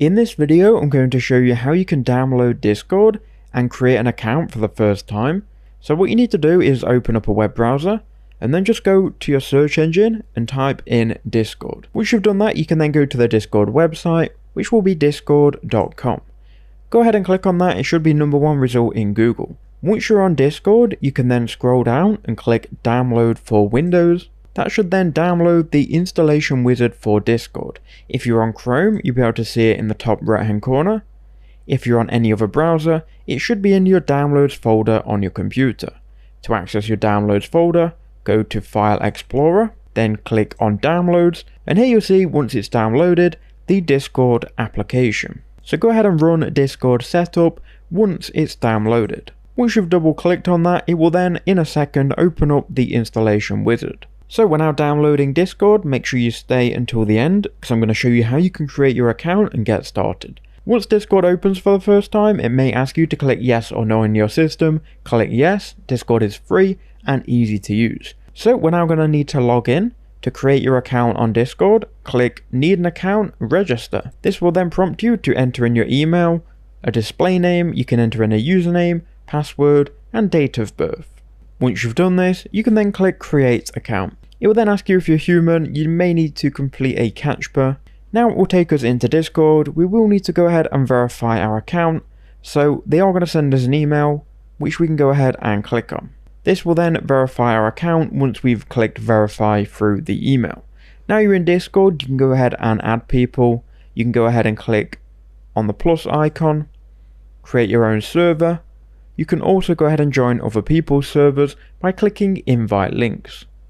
In this video, I'm going to show you how you can download Discord and create an account for the first time. So what you need to do is open up a web browser and then just go to your search engine and type in Discord. Once you've done that, you can then go to the Discord website, which will be discord.com. Go ahead and click on that. It should be #1 result in Google. Once you're on Discord, you can then scroll down and click download for Windows. That should then download the installation wizard for Discord. If you're on Chrome, you'll be able to see it in the top right hand corner. If you're on any other browser, it should be in your downloads folder on your computer. To access your downloads folder, go to File Explorer, then click on Downloads, and here you'll see once it's downloaded, the Discord application. So go ahead and run Discord setup once it's downloaded. Once you've double clicked on that, it will then in a second open up the installation wizard. So we're now downloading Discord. Make sure you stay until the end because I'm going to show you how you can create your account and get started. Once Discord opens for the first time, it may ask you to click yes or no in your system. Click yes. Discord is free and easy to use. So we're now going to need to log in. To create your account on Discord, click Need an Account, Register. This will then prompt you to enter in your email, a display name. You can enter in a username, password, and date of birth. Once you've done this, you can then click Create Account. It will then ask you if you're human. You may need to complete a CAPTCHA. Now it will take us into Discord. We will need to go ahead and verify our account. So they are going to send us an email, which we can go ahead and click on. This will then verify our account once we've clicked verify through the email. Now you're in Discord, you can go ahead and add people. You can go ahead and click on the plus icon, create your own server. You can also go ahead and join other people's servers by clicking invite links.